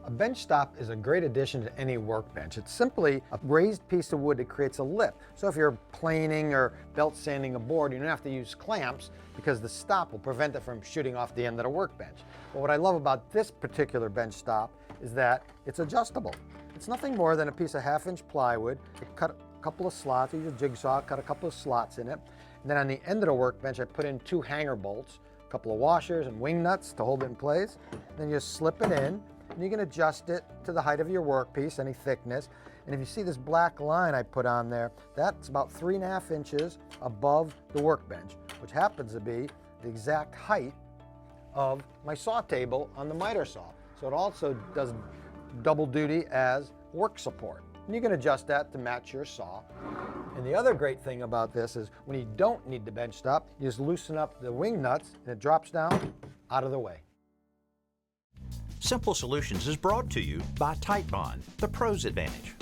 A bench stop is a great addition to any workbench. It's simply a raised piece of wood that creates a lip. So if you're planing or belt sanding a board, you don't have to use clamps because the stop will prevent it from shooting off the end of the workbench. But what I love about this particular bench stop is that it's adjustable. It's nothing more than a piece of 1/2-inch plywood. You cut a couple of slots, use a jigsaw, cut a couple of slots in it. And then on the end of the workbench, I put in 2 hanger bolts, a couple of washers and wing nuts to hold it in place. Then you just slip it in. And you can adjust it to the height of your workpiece, any thickness. And if you see this black line I put on there, that's about 3.5 inches above the workbench, which happens to be the exact height of my saw table on the miter saw. So it also does double duty as work support. And you can adjust that to match your saw. And the other great thing about this is when you don't need the bench stop, you just loosen up the wing nuts and it drops down out of the way. Simple Solutions is brought to you by Titebond, the Pro's Advantage.